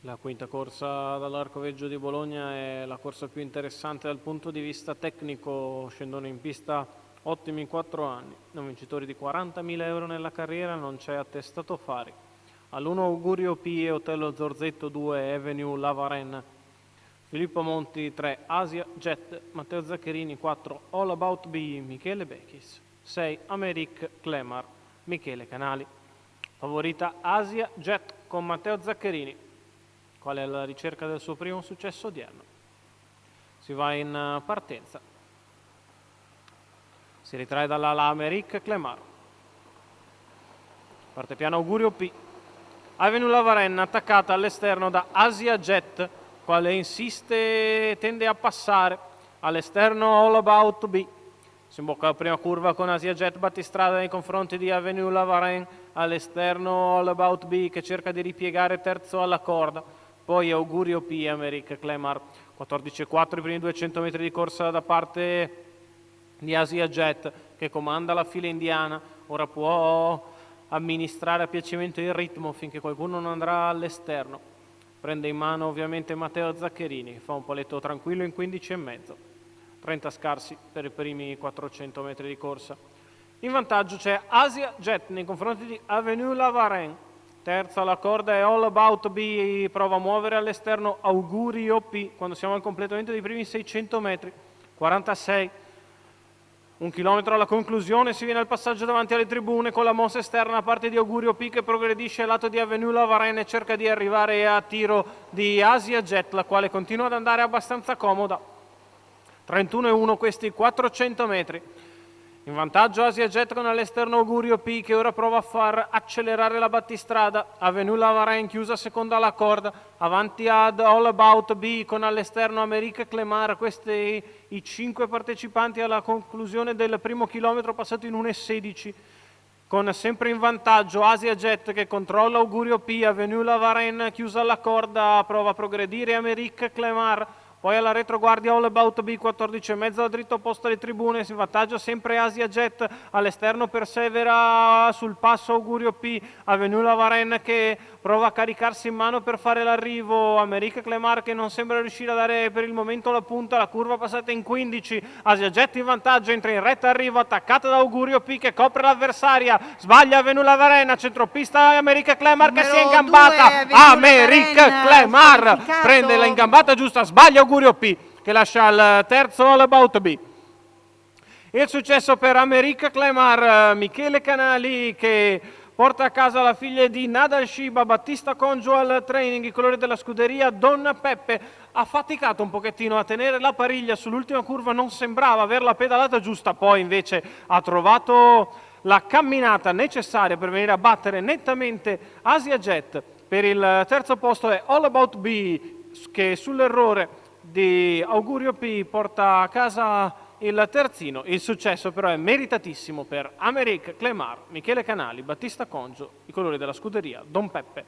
La quinta corsa dall'Arcoveggio di Bologna è la corsa più interessante dal punto di vista tecnico. Scendono in pista ottimi 4 anni, un vincitore di 40.000 euro nella carriera, non c'è attestato Fari. All'1 Augurio P e Otello Zorzetto, 2 Avenue Lavaren, Filippo Monti 3 Asia Jet, Matteo Zaccherini 4 All About B, Michele Bechis 6 Americ Clemar, Michele Canali. Favorita Asia Jet con Matteo Zaccherini, qual è la ricerca del suo primo successo odierno. Si va in partenza. Si ritrae dall'ala Americ Clemar. Parte piano Augurio P. Avenue Lavaren attaccata all'esterno da Asia Jet, quale insiste, tende a passare. All'esterno All About B. Si imbocca la prima curva con Asia Jet battistrada nei confronti di Avenue Lavaren. All'esterno All About B che cerca di ripiegare terzo alla corda. Poi Augurio P e Americ Clemar. 14,4 i primi 200 metri di corsa da parte di Asia Jet, che comanda la fila indiana. Ora può amministrare a piacimento il ritmo finché qualcuno non andrà all'esterno. Prende in mano ovviamente Matteo Zaccherini, fa un paletto tranquillo in 15,5. 30 scarsi per i primi 400 metri di corsa. In vantaggio c'è Asia Jet nei confronti di Avenue Lavaren. Terza alla corda è All About B, prova a muovere all'esterno Augurio P quando siamo al completamento dei primi 600 metri. 46. 1 chilometro alla conclusione, si viene al passaggio davanti alle tribune con la mossa esterna a parte di Augurio P che progredisce al lato di Avenue Lavaren e cerca di arrivare a tiro di Asia Jet, la quale continua ad andare abbastanza comoda. 31,1 questi 400 metri. In vantaggio Asia Jet con all'esterno Augurio P che ora prova a far accelerare la battistrada. Avenue Lavaren chiusa seconda alla corda, avanti ad All About B con all'esterno Americ Clemar. Questi i 5 partecipanti alla conclusione del primo chilometro passato in 1,16. Con sempre in vantaggio Asia Jet che controlla Augurio P, Avenue Lavaren chiusa alla corda, prova a progredire Americ Clemar. Poi alla retroguardia All About B, 14,5 al dritto opposto alle tribune, si vantaggio sempre Asia Jet, all'esterno persevera sul passo Augurio P, Avenue Lavaren che prova a caricarsi in mano per fare l'arrivo, Americ Clemar che non sembra riuscire a dare per il momento la punta, la curva passata in 15, Asia Jet in vantaggio, entra in retta arrivo, attaccata da Augurio P che copre l'avversaria, sbaglia Avenue Lavaren, a centropista Americ Clemar che si è ingambata, Americ Clemar prende la ingambata giusta, sbaglia Augurio P che lascia il terzo All About B. Il successo per Americ Clemar, Michele Canali che porta a casa la figlia di Nadal Shiba, Battista Conjual Training, i colori della scuderia Don Peppe. Ha faticato un pochettino a tenere la pariglia sull'ultima curva, non sembrava averla pedalata giusta, poi invece ha trovato la camminata necessaria per venire a battere nettamente Asia Jet. Per il terzo posto è All About B che sull'errore di Augurio P porta a casa il terzino. Il successo però è meritatissimo per Americ Clemar, Michele Canali, Battista Congio, i colori della scuderia Don Peppe.